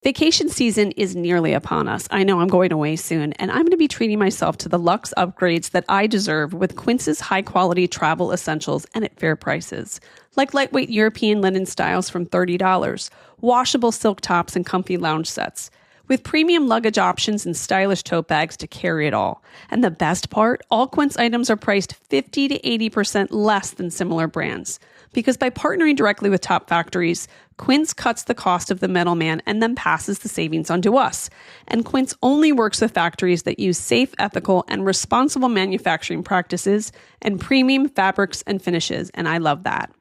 Vacation season is nearly upon us. I know I'm going away soon, and I'm going to be treating myself to the luxe upgrades that I deserve with Quince's high-quality travel essentials and at fair prices. Like lightweight European linen styles from $30, washable silk tops and comfy lounge sets, with premium luggage options and stylish tote bags to carry it all. And the best part, all Quince items are priced 50 to 80% less than similar brands. Because by partnering directly with top factories, Quince cuts the cost of the middleman and then passes the savings on to us. And Quince only works with factories that use safe, ethical, and responsible manufacturing practices and premium fabrics and finishes. And I love that.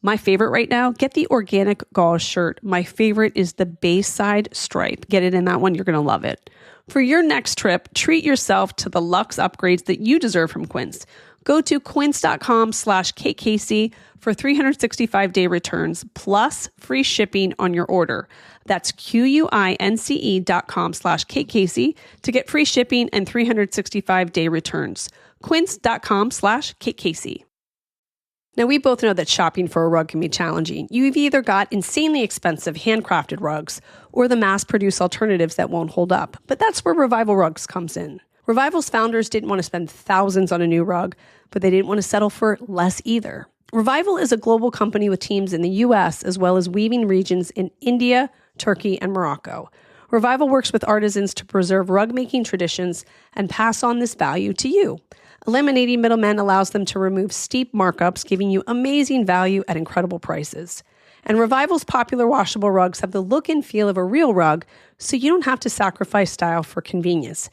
My favorite right now, get the organic gauze shirt. My favorite is the Bayside stripe. Get it in that one. You're going to love it. For your next trip, treat yourself to the luxe upgrades that you deserve from Quince. Go to quince.com/KKC for 365-day returns plus free shipping on your order. That's QUINCE.com/KKC to get free shipping and 365-day returns. Quince.com/KKC. Now, we both know that shopping for a rug can be challenging. You've either got insanely expensive handcrafted rugs or the mass-produced alternatives that won't hold up. But that's where Revival Rugs comes in. Revival's founders didn't want to spend thousands on a new rug, but they didn't want to settle for less either. Revival is a global company with teams in the U.S. as well as weaving regions in India, Turkey, and Morocco. Revival works with artisans to preserve rug-making traditions and pass on this value to you. Eliminating middlemen allows them to remove steep markups, giving you amazing value at incredible prices. And Revival's popular washable rugs have the look and feel of a real rug, so you don't have to sacrifice style for convenience.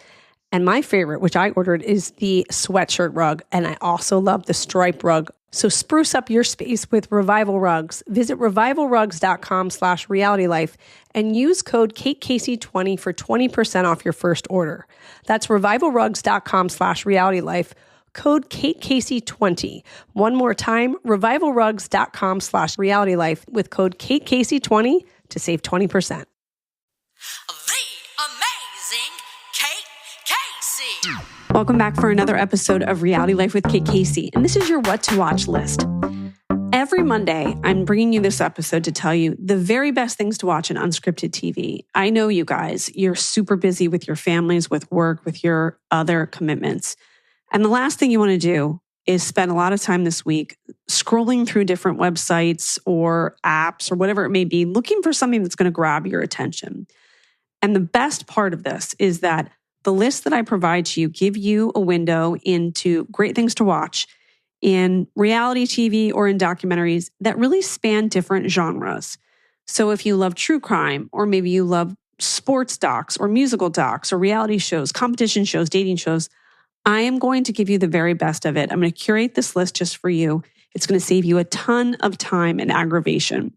And my favorite, which I ordered, is the sweatshirt rug, and I also love the stripe rug. So spruce up your space with Revival Rugs. Visit revivalrugs.com/realitylife and use code KateCasey20 for 20% off your first order. That's revivalrugs.com/realitylife, code KateCasey20. One more time, revivalrugs.com/realitylife with code KateCasey20 to save 20%. Welcome back for another episode of Reality Life with Kate Casey, and this is your What to Watch list. Every Monday, I'm bringing you this episode to tell you the very best things to watch in unscripted TV. I know you guys, you're super busy with your families, with work, with your other commitments. And the last thing you want to do is spend a lot of time this week scrolling through different websites or apps or whatever it may be, looking for something that's going to grab your attention. And the best part of this is that the list that I provide to you give you a window into great things to watch in reality TV or in documentaries that really span different genres. So if you love true crime, or maybe you love sports docs or musical docs or reality shows, competition shows, dating shows, I am going to give you the very best of it. I'm going to curate this list just for you. It's going to save you a ton of time and aggravation.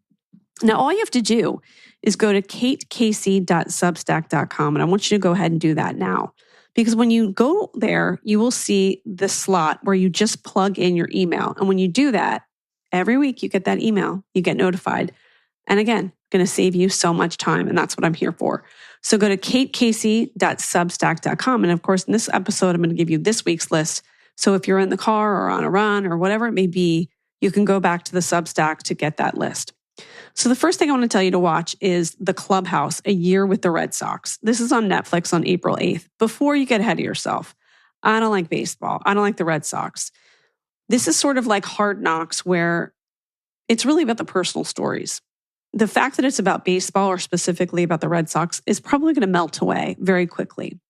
Now, all you have to do is go to katecasey.substack.com, and I want you to go ahead and do that now. Because when you go there, you will see the slot where you just plug in your email. And when you do that, every week you get that email, you get notified. And again, going to save you so much time, and that's what I'm here for. So go to katecasey.substack.com. And of course, in this episode, I'm going to give you this week's list. So if you're in the car or on a run or whatever it may be, you can go back to the Substack to get that list. So the first thing I want to tell you to watch is The Clubhouse, A Year with the Red Sox. This is on Netflix on April 8th. Before you get ahead of yourself, I don't like baseball. I don't like the Red Sox. This is sort of like Hard Knocks, where it's really about the personal stories. The fact that it's about baseball, or specifically about the Red Sox, is probably going to melt away very quickly.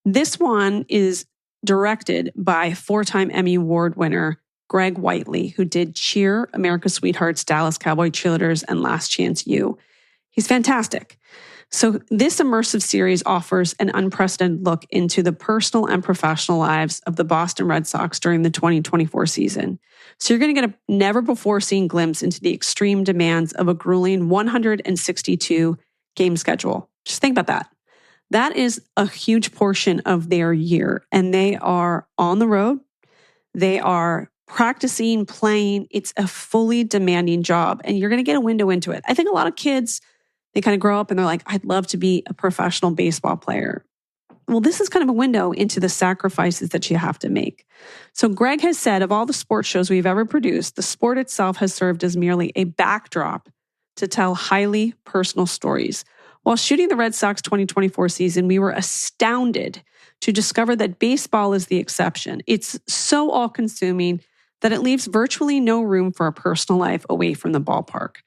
This one is directed by 4-time Emmy Award winner Greg Whiteley, who did Cheer, America's Sweethearts, Dallas Cowboy Cheerleaders, and Last Chance U. He's fantastic. So this immersive series offers an unprecedented look into the personal and professional lives of the Boston Red Sox during the 2024 season. So you're going to get a never-before-seen glimpse into the extreme demands of a grueling 162-game schedule. Just think about that. That is a huge portion of their year, and they are on the road. They are practicing, playing. It's a fully demanding job, and you're going to get a window into it. I think a lot of kids, they kind of grow up and they're like, I'd love to be a professional baseball player. Well, this is kind of a window into the sacrifices that you have to make. So Greg has said, of all the sports shows we've ever produced, the sport itself has served as merely a backdrop to tell highly personal stories. While shooting the Red Sox 2024 season, we were astounded to discover that baseball is the exception. It's so all-consuming that it leaves virtually no room for a personal life away from the ballpark.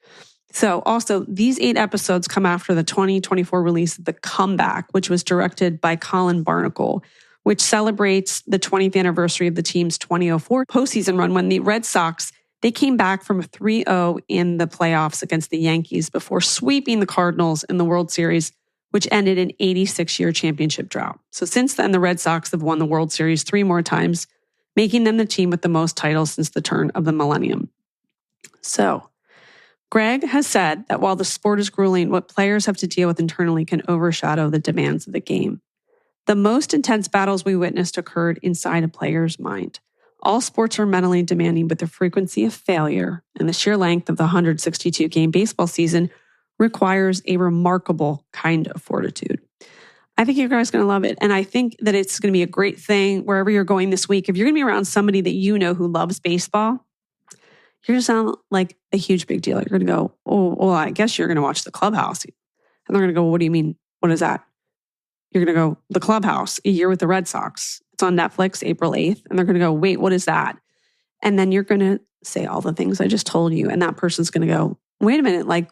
So also, these 8 episodes come after the 2024 release of The Comeback, which was directed by Colin Barnacle, which celebrates the 20th anniversary of the team's 2004 postseason run when the Red Sox, they came back from a 3-0 in the playoffs against the Yankees before sweeping the Cardinals in the World Series, which ended an 86-year championship drought. So since then, the Red Sox have won the World Series 3 more times, making them the team with the most titles since the turn of the millennium. So, Greg has said that while the sport is grueling, what players have to deal with internally can overshadow the demands of the game. The most intense battles we witnessed occurred inside a player's mind. All sports are mentally demanding, but the frequency of failure and the sheer length of the 162-game baseball season requires a remarkable kind of fortitude. I think you guys are going to love it. And I think that it's going to be a great thing wherever you're going this week. If you're going to be around somebody that you know who loves baseball, you're going to sound like a huge big deal. You're going to go, oh, well, I guess you're going to watch The Clubhouse. And they're going to go, what do you mean? What is that? You're going to go, The Clubhouse, A Year with the Red Sox. It's on Netflix, April 8th. And they're going to go, wait, what is that? And then you're going to say all the things I just told you. And that person's going to go, wait a minute, like,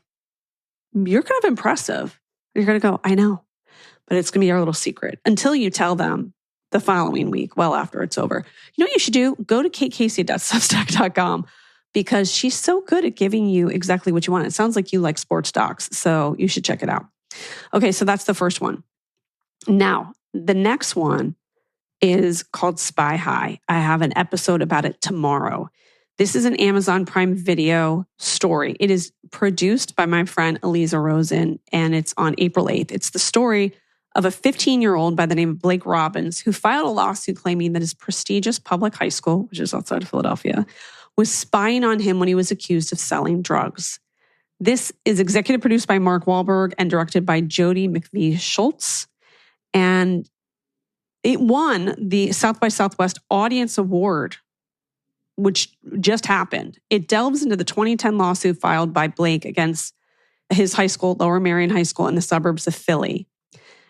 you're kind of impressive. And you're going to go, I know. But it's going to be our little secret until you tell them the following week, well after it's over. You know what you should do? Go to katecasey.substack.com because she's so good at giving you exactly what you want. It sounds like you like sports docs, so you should check it out. Okay, so that's the first one. Now, the next one is called Spy High. I have an episode about it tomorrow. This is an Amazon Prime Video story. It is produced by my friend Eliza Rosen, and it's on April 8th. It's the story of a 15-year-old by the name of Blake Robbins who filed a lawsuit claiming that his prestigious public high school, which is outside of Philadelphia, was spying on him when he was accused of selling drugs. This is executive produced by Mark Wahlberg and directed by Jody McVie Schultz. And it won the South by Southwest Audience Award, which just happened. It delves into the 2010 lawsuit filed by Blake against his high school, Lower Merion High School in the suburbs of Philly.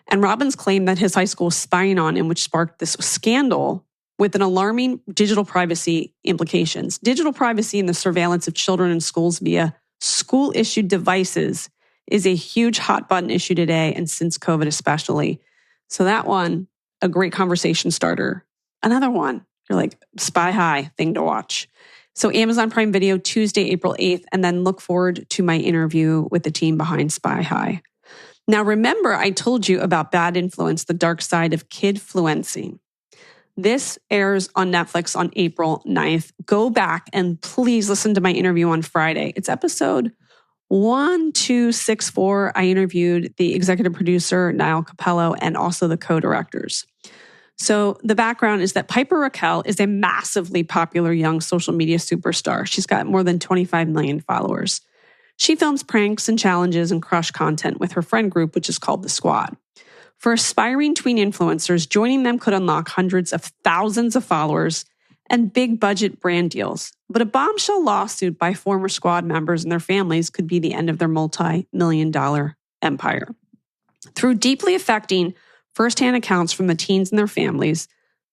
And Robbins claimed that his high school was spying on him, which sparked this scandal with an alarming digital privacy implications. Digital privacy and the surveillance of children in schools via school-issued devices is a huge hot button issue today, and since COVID especially. So that one, a great conversation starter. Another one, you're like, Spy High thing to watch. So Amazon Prime Video, Tuesday, April 8th, and then look forward to my interview with the team behind Spy High. Now, remember, I told you about Bad Influence, the dark side of kidfluencing. This airs on Netflix on April 9th. Go back and please listen to my interview on Friday. It's episode 1264. I interviewed the executive producer, Niall Capello, and also the co-directors. So the background is that Piper Raquel is a massively popular young social media superstar. She's got more than 25 million followers. She films pranks and challenges and crush content with her friend group, which is called The Squad. For aspiring tween influencers, joining them could unlock hundreds of thousands of followers and big budget brand deals. But a bombshell lawsuit by former Squad members and their families could be the end of their multi-million-dollar empire. Through deeply affecting firsthand accounts from the teens and their families,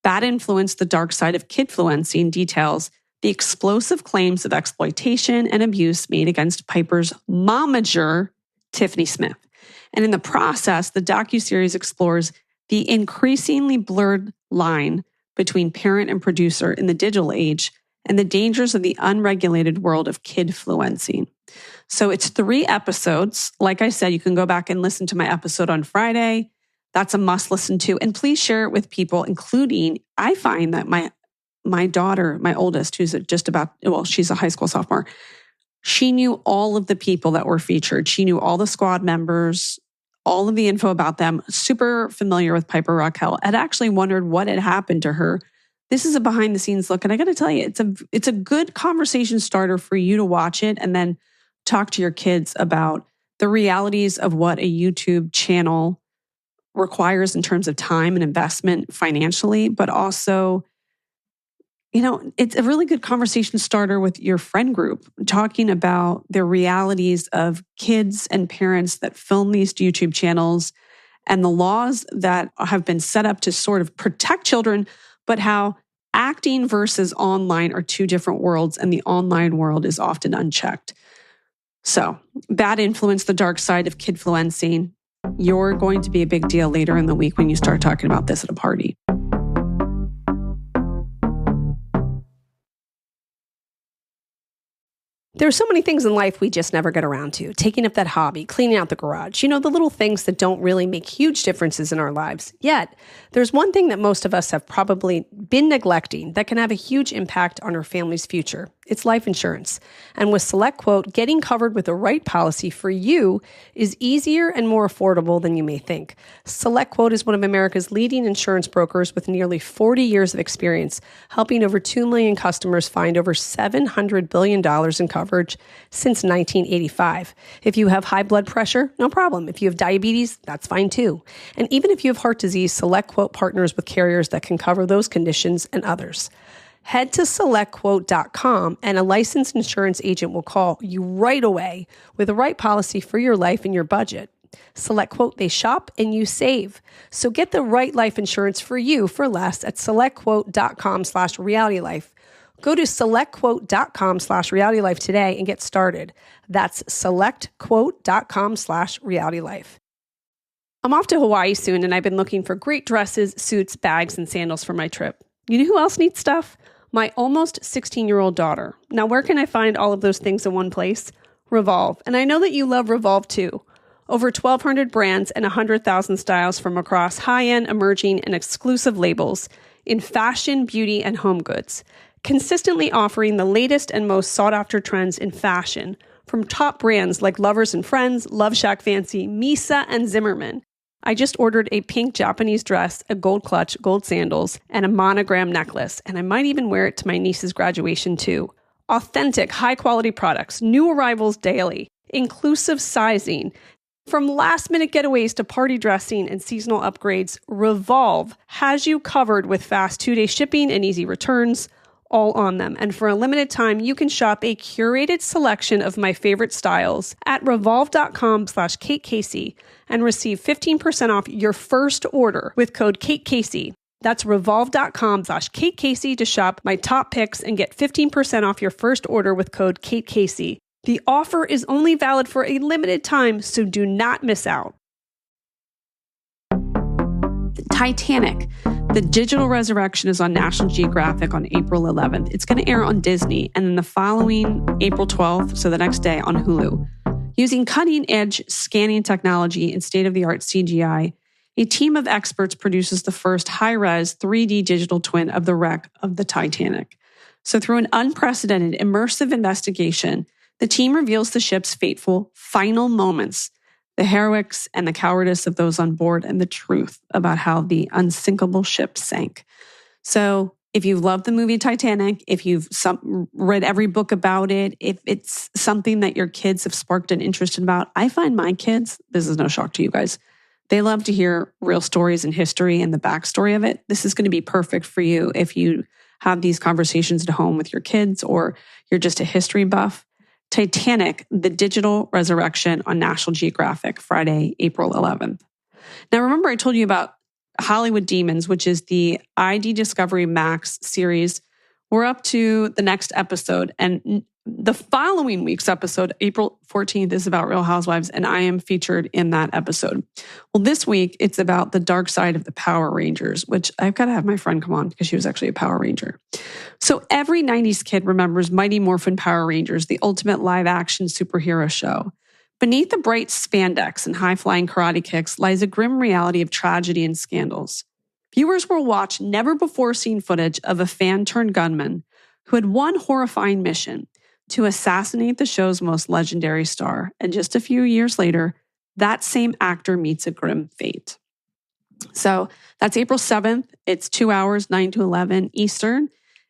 Bad Influence, the dark side of kidfluencing details the explosive claims of exploitation and abuse made against Piper's momager, Tiffany Smith. And in the process, the docuseries explores the increasingly blurred line between parent and producer in the digital age and the dangers of the unregulated world of kidfluencing. So it's 3 episodes. Like I said, you can go back and listen to my episode on Friday. That's a must listen to. And please share it with people, including, I find that my daughter, my oldest, who's just about, well, she's a high school sophomore, she knew all of the people that were featured. She knew all the Squad members, all of the info about them, super familiar with Piper Raquel, had actually wondered what had happened to her. This is a behind the scenes look. And I got to tell you, it's a good conversation starter for you to watch it and then talk to your kids about the realities of what a YouTube channel requires in terms of time and investment financially, but also it's a really good conversation starter with your friend group, talking about the realities of kids and parents that film these YouTube channels and the laws that have been set up to sort of protect children, but how acting versus online are two different worlds, and the online world is often unchecked. So, bad influence, the dark side of kidfluencing. You're going to be a big deal later in the week when you start talking about this at a party. There are so many things in life we just never get around to. Taking up that hobby, cleaning out the garage, the little things that don't really make huge differences in our lives. Yet, there's one thing that most of us have probably been neglecting that can have a huge impact on our family's future. It's life insurance. And with SelectQuote, getting covered with the right policy for you is easier and more affordable than you may think. SelectQuote is one of America's leading insurance brokers with nearly 40 years of experience, helping over 2 million customers find over $700 billion in coverage since 1985. If you have high blood pressure, no problem. If you have diabetes, that's fine too. And even if you have heart disease, SelectQuote partners with carriers that can cover those conditions and others. Head to SelectQuote.com and a licensed insurance agent will call you right away with the right policy for your life and your budget. SelectQuote, they shop and you save. So get the right life insurance for you for less at SelectQuote.com/realitylife. Go to SelectQuote.com/realitylife today and get started. That's SelectQuote.com/realitylife. I'm off to Hawaii soon, and I've been looking for great dresses, suits, bags, and sandals for my trip. You know who else needs stuff? My almost 16-year-old daughter. Now, where can I find all of those things in one place? Revolve. And I know that you love Revolve too. Over 1,200 brands and 100,000 styles from across high-end, emerging, and exclusive labels in fashion, beauty, and home goods. Consistently offering the latest and most sought-after trends in fashion from top brands like Lovers and Friends, Love Shack Fancy, Misa, and Zimmermann. I just ordered a pink Japanese dress, a gold clutch, gold sandals, and a monogram necklace, and I might even wear it to my niece's graduation too. Authentic, high-quality products, new arrivals daily, inclusive sizing. From last-minute getaways to party dressing and seasonal upgrades, Revolve has you covered with fast 2-day shipping and easy returns, all on them. And for a limited time, you can shop a curated selection of my favorite styles at revolve.com/Kate Casey and receive 15% off your first order with code Kate Casey. That's revolve.com/Kate Casey to shop my top picks and get 15% off your first order with code Kate Casey. The offer is only valid for a limited time, so do not miss out. Titanic. The digital resurrection is on National Geographic on April 11th. It's going to air on Disney, and then the following April 12th, so the next day, on Hulu. Using cutting-edge scanning technology and state-of-the-art CGI, a team of experts produces the first high-res 3D digital twin of the wreck of the Titanic. So through an unprecedented, immersive investigation, the team reveals the ship's fateful final moments, the heroics and the cowardice of those on board, and the truth about how the unsinkable ship sank. So if you've loved the movie Titanic, if you've read every book about it, if it's something that your kids have sparked an interest about, I find my kids, this is no shock to you guys, they love to hear real stories and history and the backstory of it. This is going to be perfect for you if you have these conversations at home with your kids or you're just a history buff. Titanic, the digital resurrection on National Geographic, Friday, April 11th. Now, remember I told you about Hollywood Demons, which is the ID Discovery Max series. We're up to the next episode, and the following week's episode, April 14th, is about Real Housewives, and I am featured in that episode. Well, this week, it's about the dark side of the Power Rangers, which I've got to have my friend come on because she was actually a Power Ranger. So every 90s kid remembers Mighty Morphin Power Rangers, the ultimate live-action superhero show. Beneath the bright spandex and high-flying karate kicks lies a grim reality of tragedy and scandals. Viewers will watch never-before-seen footage of a fan-turned-gunman who had one horrifying mission: to assassinate the show's most legendary star. And just a few years later, that same actor meets a grim fate. So that's April 7th. It's 2 hours, 9 to 11 Eastern.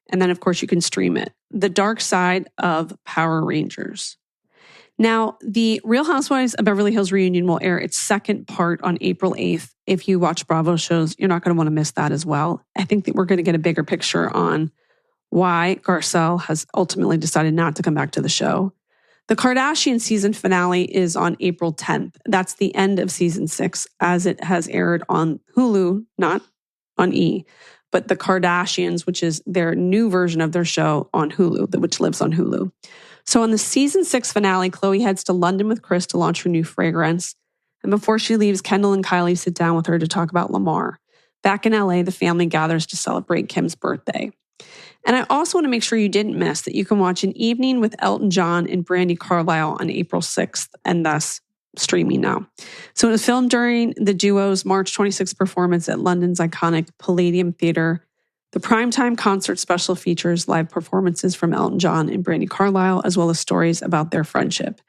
And then, of course, you can stream it. The Dark Side of Power Rangers. Now, the Real Housewives of Beverly Hills reunion will air its second part on April 8th. If you watch Bravo shows, you're not going to want to miss that as well. I think that we're going to get a bigger picture on why Garcelle has ultimately decided not to come back to the show. The Kardashian season finale is on April 10th. That's the end of season 6, as it has aired on Hulu, not on E, but the Kardashians, which is their new version of their show on Hulu, which lives on Hulu. So on the season 6 finale, Khloe heads to London with Kris to launch her new fragrance. And before she leaves, Kendall and Kylie sit down with her to talk about Lamar. Back in LA, the family gathers to celebrate Kim's birthday. And I also want to make sure you didn't miss that you can watch An Evening with Elton John and Brandi Carlile on April 6th, and thus streaming now. So it was filmed during the duo's March 26th performance at London's iconic Palladium Theatre. The primetime concert special features live performances from Elton John and Brandi Carlile, as well as stories about their friendship.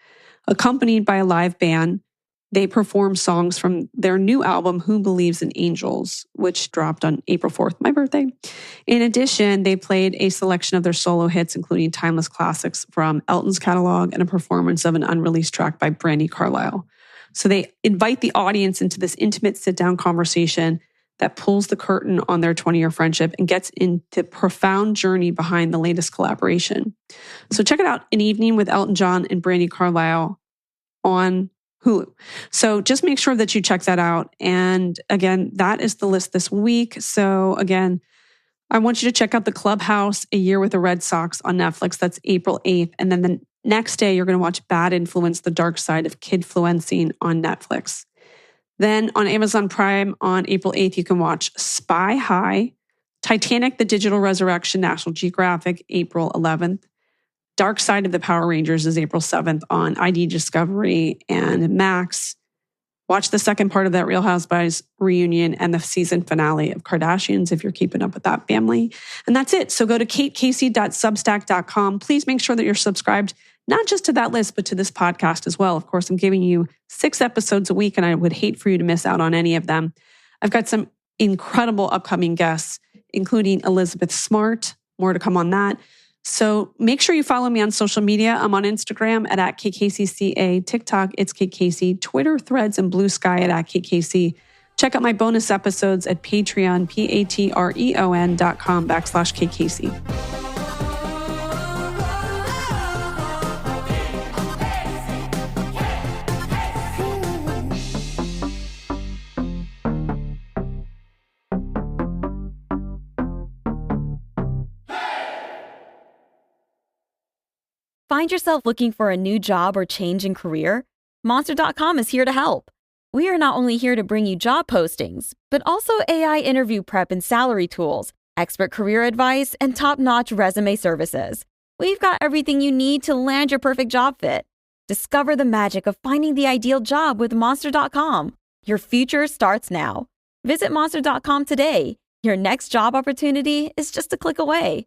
Accompanied by a live band, they perform songs from their new album, Who Believes in Angels, which dropped on April 4th, my birthday. In addition, they played a selection of their solo hits, including timeless classics from Elton's catalog and a performance of an unreleased track by Brandi Carlile. So they invite the audience into this intimate sit-down conversation that pulls the curtain on their 20-year friendship and gets into profound journey behind the latest collaboration. So check it out, An Evening with Elton John and Brandi Carlile on Hulu. So just make sure that you check that out. And again, that is the list this week. So again, I want you to check out The Clubhouse, A Year with the Red Sox on Netflix. That's April 8th. And then the next day, you're going to watch Bad Influence, The Dark Side of Kidfluencing on Netflix. Then on Amazon Prime on April 8th, you can watch Spy High, Titanic, The Digital Resurrection, National Geographic, April 11th. Dark Side of the Power Rangers is April 7th on ID Discovery and Max. Watch the second part of that Real Housewives reunion and the season finale of Kardashians if you're keeping up with that family. And that's it. So go to katecasey.substack.com. Please make sure that you're subscribed, not just to that list, but to this podcast as well. Of course, I'm giving you 6 episodes a week, and I would hate for you to miss out on any of them. I've got some incredible upcoming guests, including Elizabeth Smart. More to come on that. So make sure you follow me on social media. I'm on Instagram at @KCCA, TikTok, it's KCasey, Twitter, Threads, and Blue Sky at @KCasey. Check out my bonus episodes at Patreon, patreon.com/KCasey. Find yourself looking for a new job or change in career? Monster.com is here to help. We are not only here to bring you job postings, but also AI interview prep and salary tools, expert career advice, and top-notch resume services. We've got everything you need to land your perfect job fit. Discover the magic of finding the ideal job with Monster.com. Your future starts now. Visit Monster.com today. Your next job opportunity is just a click away.